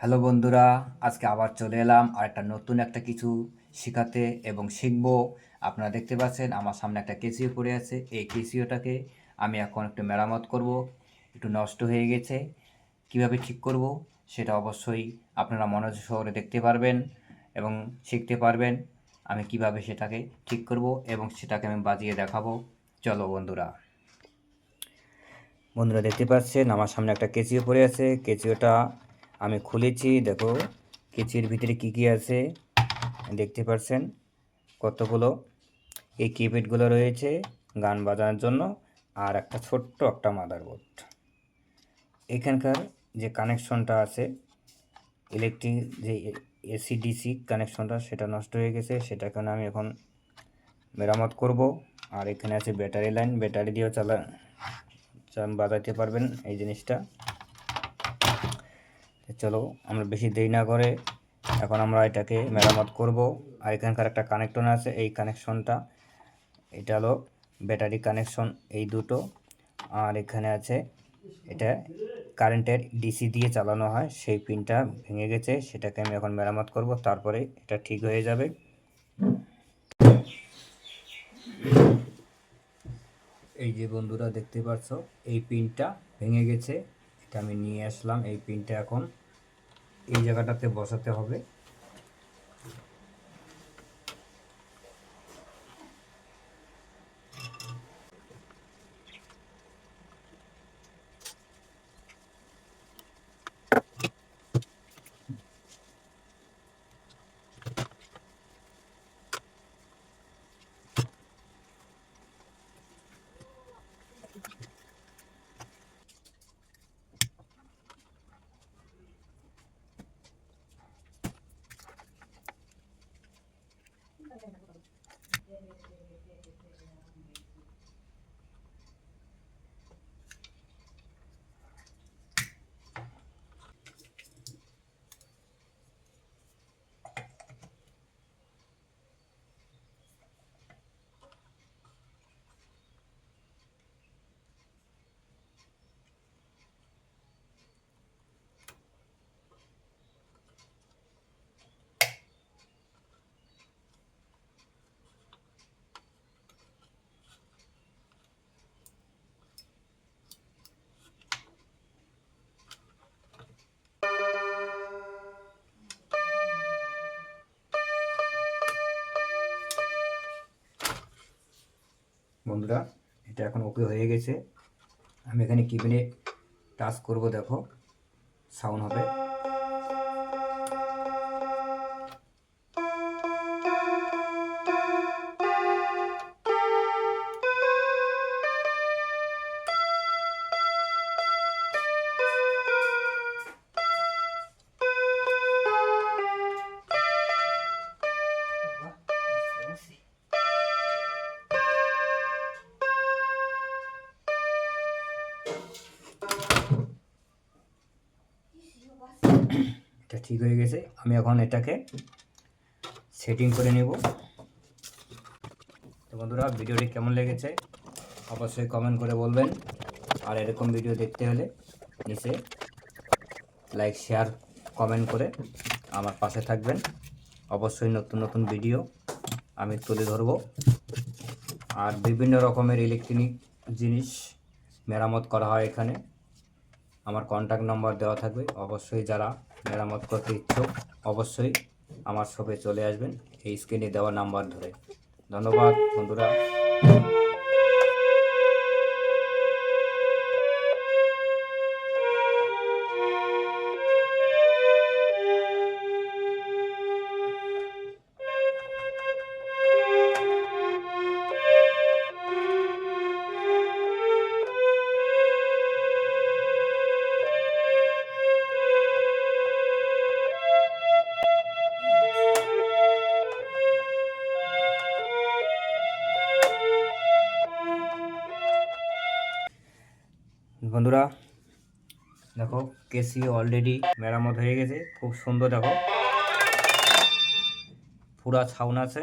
Hello বন্ধুরা, আজকে আবার চলে এলাম আর একটা নতুন কিছু শেখাতে এবং শিখবো। আপনারা দেখতে পাচ্ছেন আমার সামনে একটা কেসিও পড়ে আছে। এই কেসিওটাকে আমি এখন একটু মেরামত করব। একটু নষ্ট হয়ে গেছে, কিভাবে ঠিক করব সেটা অবশ্যই আপনারা মনোযোগ সহকারে দেখতে পারবেন এবং শিখতে পারবেন আমি কিভাবে সেটাকে ঠিক করব এবং সেটাকে আমি বাজিয়ে দেখাবো। চলো বন্ধুরা, দেখতে পাচ্ছেন আমার সামনে একটা কেচিও পড়ে আছে। কেচিওটা আমি খুলেছি, দেখো কেচির ভিতরে কি কি আছে দেখতে পাচ্ছেন। কতগুলো এই কিপ্যাডগুলো রয়েছে গান বাজানোর জন্য, আর একটা ছোট্ট একটা মাদারবোর্ড। এখানকার যে কানেকশনটা আছে, ইলেকট্রিক যে এসি ডিসি কানেকশনটা, সেটা নষ্ট হয়ে গেছে। সেটাকে আমি এখন মেরামত করব। আর এখানে আছে ব্যাটারি লাইন, ব্যাটারি দিয়েও বাজাতে পারবেন এই জিনিসটা। চলো আমরা বেশি দেরি না করে এখন আমরা এটাকে মেরামত করব। আর এখানকার একটা কানেকশন আছে, এই কানেকশনটা এটা হলো ব্যাটারি কানেকশন, এই দুটো। আর এখানে আছে এটা কারেন্টের ডিসি দিয়ে চালানো হয়, সেই পিনটা ভেঙে গেছে। সেটাকে আমি এখন মেরামত করব, তারপরে এটা ঠিক হয়ে যাবে। এই যে বন্ধুরা দেখতে পাচ্ছ, এই পিনটা ভেঙে গেছে। এটা আমি নিয়ে আসলাম। এই পিনটা এখন এই জায়গাটাতে বসাতে হবে। বন্ধুরা, এটা এখন ওকে হয়ে গেছে। আমি এখানে কিবোর্ডে টাচ করব, দেখো সাউন্ড হবে। এটা ঠিক হয়ে গেছে। আমি এখন এটাকে সেটিং করে নেব। তো বন্ধুরা, ভিডিওটি কেমন লেগেছে অবশ্যই কমেন্ট করে বলবেন। আর এরকম ভিডিও দেখতে হলে নিচে লাইক, শেয়ার, কমেন্ট করে আমার পাশে থাকবেন। অবশ্যই নতুন নতুন ভিডিও আমি তুলে ধরব। আর বিভিন্ন রকমের ইলেকট্রনিক জিনিস মেরামত করা হয় এখানে। আমার কন্ট্যাক্ট নাম্বার দেওয়া থাকবে। অবশ্যই যারা মেরামত করতে ইচ্ছুক অবশ্যই আমার শপে চলে আসবেন এই স্ক্রিনে দেওয়া নাম্বার ধরে। ধন্যবাদ বন্ধুরা। বন্ধুরা দেখো, কেসি অলরেডি মেরামত হয়ে গেছে, খুব সুন্দর। দেখো পুরা ছাউন আছে।